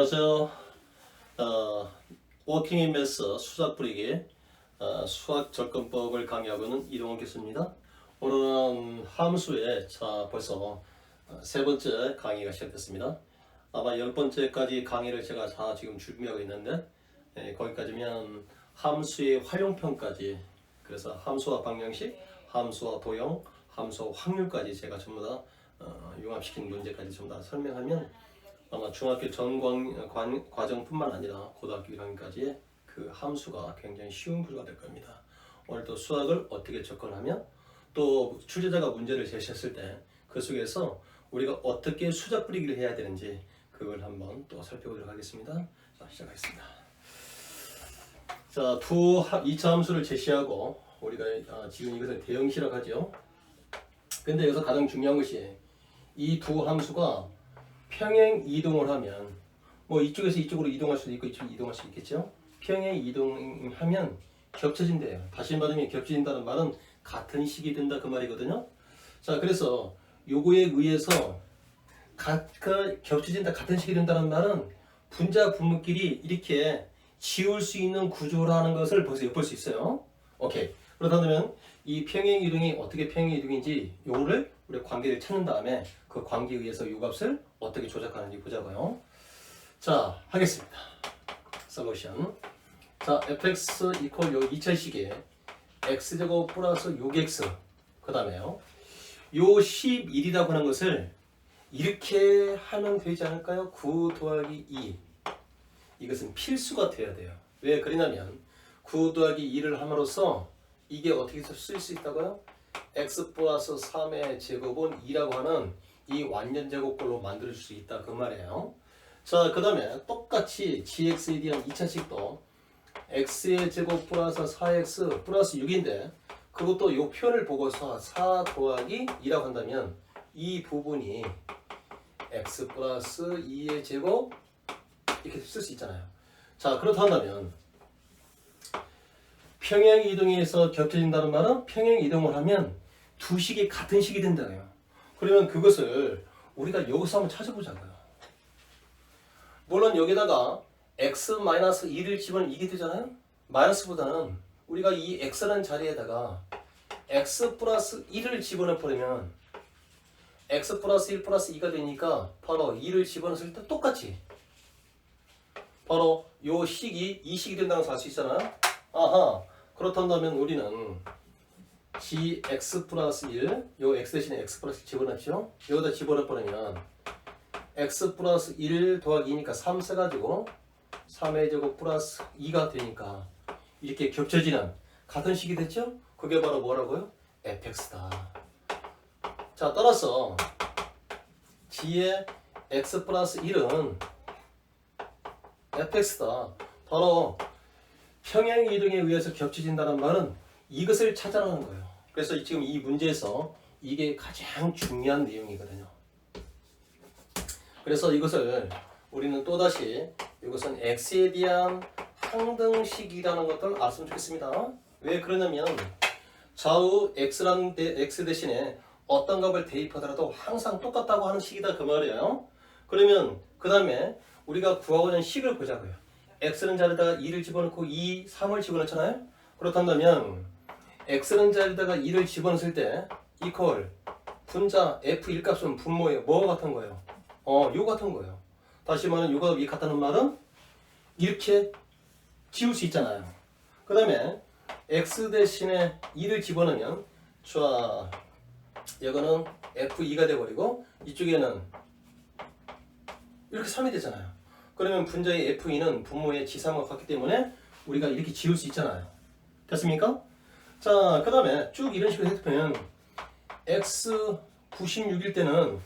안녕하세요. 워킹 인 매스 수작 부리기 수학 접근법을 강의하고 있는 이동원 교수입니다. 오늘은 함수의 벌써 세 번째 강의가 시작됐습니다. 아마 10번째까지 강의를 제가 지금 준비하고 있는데 거기까지면 함수의 활용편까지, 그래서 함수와 방정식, 함수와 도형, 함수와 확률까지 제가 전부 다 융합시킨 문제까지 전부 다 설명하면 아마 중학교 전 과정뿐만 아니라 고등학교 1학년까지의 그 함수가 굉장히 쉬운 구조가 될 겁니다. 오늘도 수학을 어떻게 접근하며 또 출제자가 문제를 제시했을 때 그 속에서 우리가 어떻게 수작 부리기를 해야 되는지 그걸 한번 또 살펴보도록 하겠습니다. 자, 시작하겠습니다. 자, 2차 함수를 제시하고 우리가 지금 이것을 대응시라고 하죠. 근데 여기서 가장 중요한 것이 이 두 함수가 평행 이동을 하면 뭐 이쪽에서 이쪽으로 이동할 수도 있고 이쪽으로 이동할 수 있겠죠. 평행 이동하면 겹쳐진대요. 다시 말하면 겹쳐진다는 말은 같은 식이 된다 그 말이거든요. 자, 그래서 요거에 의해서 겹쳐진다, 같은 식이 된다는 말은 분자 분모끼리 이렇게 지울 수 있는 구조라는 것을 벌써 엿볼 수 있어요. 오케이. 그렇다면 이 평행 이동이 어떻게 평행 이동인지 요거를 우리 관계를 찾는 다음에 그 관계에 의해서 요 값을 어떻게 조작하는지 보자고요. 자, 하겠습니다. 솔루션. 자, fx 이퀄 요 2차식에 x제곱 플러스 6x 그 다음에요. 요 11이라고 하는 것을 이렇게 하면 되지 않을까요? 9 더하기 2. 이것은 필수가 돼야 돼요. 왜 그러냐면 9 더하기 2를 함으로써 이게 어떻게 쓸 수 있다고요? x 플러스 3의 제곱은 2라고 하는 이 완전제곱꼴로 만들 수 있다 그 말이에요. 자, 그 다음에 똑같이 gx에 대한 2차식도 x의 제곱 플러스 4x 플러스 6인데 그것도 이 표현을 보고서 4 더하기 2라고 한다면 이 부분이 x 플러스 2의 제곱 이렇게 쓸 수 있잖아요. 자, 그렇다면 평행 이동에서 겹쳐진다는 말은 평행 이동을 하면 두 식이 같은 식이 된다고요. 그러면 그것을 우리가 여기서 한번 찾아보자고요. 물론 여기다가 x-2를 집어넣으면 이게 되잖아요. 마이너스보다는 우리가 이 x라는 자리에다가 x 플러스 1을 집어넣어버리면 x 플러스 1 플러스 2가 되니까 바로 2를 집어넣었을 때 똑같이 바로 요 식이 이 식이 된다는 걸 알 수 있잖아요. 아하, 그렇다면 우리는 gx 플러스 1, 요 x 대신에 x 플러스 1 집어넣죠. 여기다 집어넣어버리면 x 플러스 1 더하기 2니까 3 써가지고 3의 제곱 플러스 2가 되니까 이렇게 겹쳐지는 같은 식이 됐죠? 그게 바로 뭐라고요? fx다. 자, 따라서 g의 x 플러스 1은 fx다. 바로 평행 이동에 의해서 겹쳐진다는 말은 이것을 찾아라는 거예요. 그래서 지금 이 문제에서 이게 가장 중요한 내용이거든요. 그래서 이것을 우리는 또다시 이것은 x에 대한 항등식이라는 것을 알았으면 좋겠습니다. 왜 그러냐면 좌우 x 대신에 어떤 값을 대입하더라도 항상 똑같다고 하는 식이다 그 말이에요. 그러면 그 다음에 우리가 구하고자 하는 식을 보자고요. x는 자리에다가 2를 집어넣고 2, 3을 집어넣잖아요. 그렇다면 x는 자리에다가 2를 집어넣을 때 이퀄 분자 f1 값은 분모에 뭐가 같은 거예요? 요 같은 거예요. 다시 말하면 요가 이 같다는 말은 이렇게 지울 수 있잖아요. 그 다음에 x 대신에 2를 집어넣으면 자, 이거는 f2가 돼버리고 이쪽에는 이렇게 3이 되잖아요. 그러면 분자의 f2는 분모의 지삼과 같기 때문에 우리가 이렇게 지울 수 있잖아요. 됐습니까? 자, 그 다음에 쭉 이런 식으로 해보면 x 96일 때는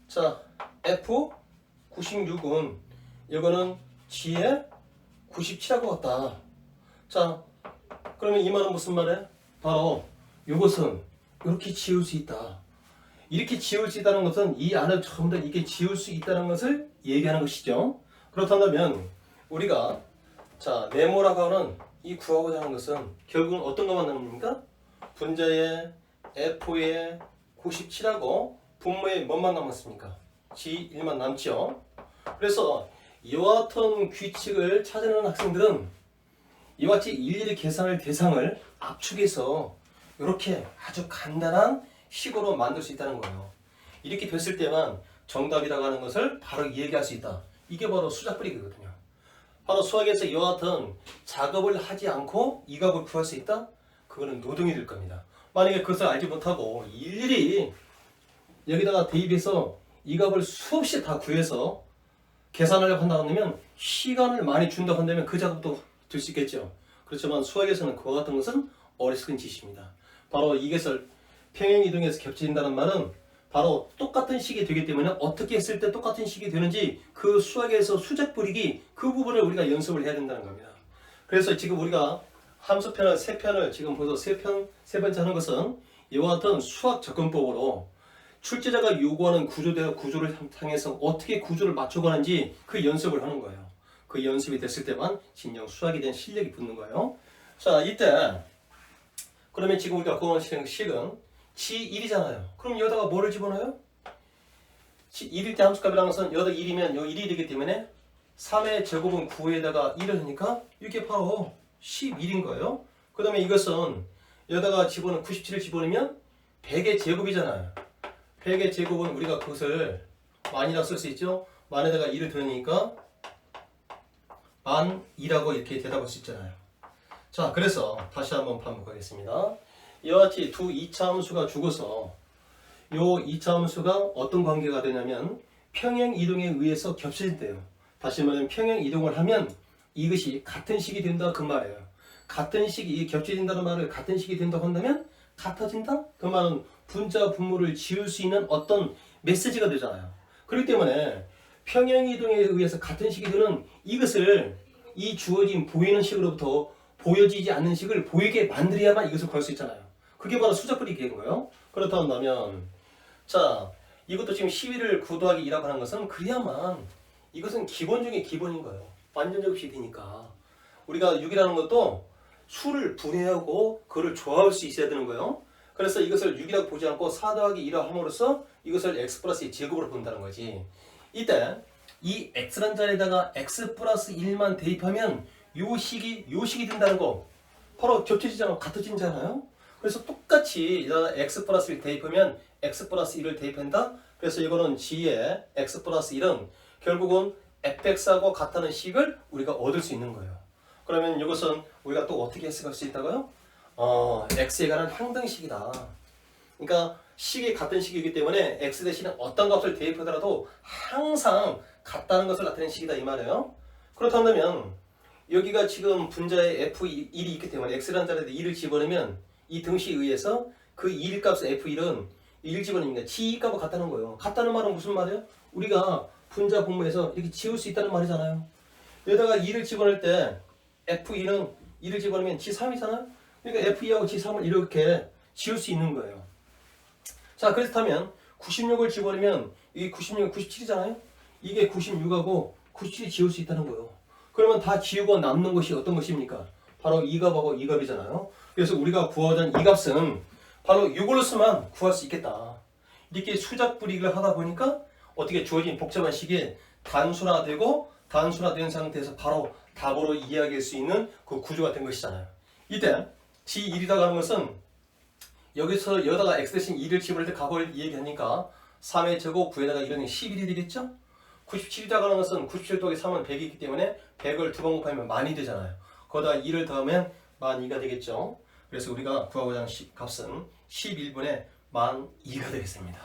자, f 96은 이거는 g의 97하고 같다. 자, 그러면 이 말은 무슨 말이에요? 바로 이것은 이렇게 지울 수 있다. 이렇게 지울 수 있다는 것은 이 안을 전부 다 이렇게 지울 수 있다는 것을 얘기하는 것이죠. 그렇다면 우리가 자, 네모라고 하는 이 구하고자 하는 것은 결국은 어떤 것만 남습니까? 분자의 f의 97하고 분모의 뭐만 남았습니까? g1만 남죠. 그래서 이와 같은 규칙을 찾아내는 학생들은 이와 같이 일일이 계산할 대상을 압축해서 이렇게 아주 간단한 식으로 만들 수 있다는 거예요. 이렇게 됐을 때만 정답이라고 하는 것을 바로 얘기할 수 있다. 이게 바로 수작불이거든요. 바로 수학에서 이와 같은 작업을 하지 않고 이 값을 구할 수 있다? 그거는 노동이 될 겁니다. 만약에 그것을 알지 못하고 일일이 여기다가 대입해서 이 값을 수없이 다 구해서 계산하려고 한다면 시간을 많이 준다고 한다면 그 작업도 될 수 있겠죠. 그렇지만 수학에서는 그와 같은 것은 어리석은 짓입니다. 바로 이것을 평행이동에서 겹친다는 말은 바로 똑같은 식이 되기 때문에 어떻게 했을 때 똑같은 식이 되는지 그 수학에서 수작 부리기 그 부분을 우리가 연습을 해야 된다는 겁니다. 그래서 지금 우리가 함수편을 세 편을 지금 벌써 세 번째 하는 것은 이와 같은 수학 접근법으로 출제자가 요구하는 구조를 향해서 어떻게 구조를 맞춰가는지 그 연습을 하는 거예요. 그 연습이 됐을 때만 진정 수학에 대한 실력이 붙는 거예요. 자, 이때 그러면 지금 우리가 구하는 식은 G1이잖아요. 그럼 여기다가 뭐를 집어넣어요? 1일 때 함수값이라는 것은 여기다 1이면 여기 1이 되기 때문에 3의 제곱은 9에다가 1을 하니까 이게 바로 11인 거예요. 그 다음에 이것은 여기다가 97을 집어넣으면 100의 제곱이잖아요. 100의 제곱은 우리가 그것을 만이라고 쓸 수 있죠. 만에다가 1을 더하니까 만 2라고 이렇게 대답할 수 있잖아요. 자, 그래서 다시 한번 반복하겠습니다. 이와 같이 두 2차 함수가 주고서 요 2차 함수가 어떤 관계가 되냐면 평행 이동에 의해서 겹쳐진대요. 다시 말하면 평행 이동을 하면 이것이 같은 식이 된다 그 말이에요. 같은 식이 겹쳐진다는 말을 같은 식이 된다고 한다면 같아진다? 그 말은 분자 분모를 지울 수 있는 어떤 메시지가 되잖아요. 그렇기 때문에 평행 이동에 의해서 같은 식이 되는 이것을 이 주어진 보이는 식으로부터 보여지지 않는 식을 보이게 만들어야만 이것을 구할 수 있잖아요. 그게 바로 수작불이기인 거예요. 그렇다 한다면 자, 이것도 지금 11을 9 더하기 2라고 하는 것은 그래야만 이것은 기본 중에 기본인 거예요. 완전제곱식이 되니까 우리가 6이라는 것도 수를 분해하고 그를 조합할 수 있어야 되는 거예요. 그래서 이것을 6이라고 보지 않고 4 더하기 2라 함으로써 이것을 x 플러스 2 제곱으로 본다는 거지. 이때 이 x란 자리에다가 x 플러스 1만 대입하면 요 식이 된다는 거 바로 겹쳐지잖아. 같아지잖아요. 그래서 똑같이 x 플러스 1 대입하면 x 플러스 1을 대입한다. 그래서 이거는 g의 x 플러스 1은 결국은 fx하고 같다는 식을 우리가 얻을 수 있는 거예요. 그러면 이것은 우리가 또 어떻게 해석할 수 있다고요? x에 관한 항등식이다. 그러니까 식이 같은 식이기 때문에 x 대신에 어떤 값을 대입하더라도 항상 같다는 것을 나타내는 식이다 이 말이에요. 그렇다면 여기가 지금 분자에 f1이 있기 때문에 x라는 자리에 2를 집어넣으면 이 등식에 의해서 그 1 값의 f1은 1 집어넣으니까 g 값과 같다는 거예요. 같다는 말은 무슨 말이에요? 우리가 분자 분모에서 이렇게 지울 수 있다는 말이잖아요. 여기다가 2를 집어넣을 때 f2는 2를 집어넣으면 g3이잖아요. 그러니까 f2하고 g3을 이렇게 지울 수 있는 거예요. 자, 그렇다면 96을 집어넣으면 이 96은 97이잖아요. 이게 96하고 97이 지울 수 있다는 거예요. 그러면 다 지우고 남는 것이 어떤 것입니까? 바로 이 값하고 이 값이잖아요. 그래서 우리가 구하던 이 값은 바로 이걸로서만 구할 수 있겠다. 이렇게 수작 불이익을 하다 보니까 어떻게 주어진 복잡한 식이 단순화된 상태에서 바로 답으로 이야기할 수 있는 그 구조가 된 것이잖아요. 이때 G1이라고 하는 것은 여기다가 x 대신 2를 집어넣을 때 값을 얘기하니까 3의 제곱 9에다가 1은 11이 되겠죠? 97이라고 하는 것은 97 더하기 3은 100이기 때문에 100을 두 번 곱하면 만이 되잖아요. 거기다 2를 더하면 만 2가 되겠죠. 그래서 우리가 구하고자 하는 값은 11분의 만 2가 되겠습니다.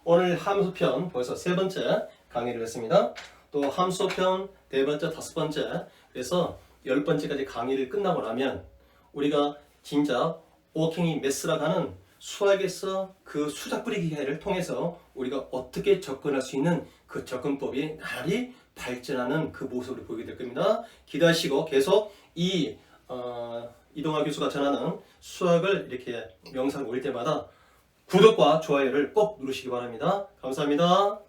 오늘 함수편 벌써 세 번째 강의를 했습니다. 또 함수편 네 번째, 다섯 번째, 그래서 10번째까지 강의를 끝나고 나면 우리가 진짜 워킹 매스라고 하는 수학에서 그 수작 뿌리기 기회를 통해서 우리가 어떻게 접근할 수 있는 그 접근법이 나날이 발전하는 그 모습을 보게 될 겁니다. 기대하시고 계속 이동화 교수가 전하는 수학을 이렇게 영상 올 때마다 구독과 좋아요를 꼭 누르시기 바랍니다. 감사합니다.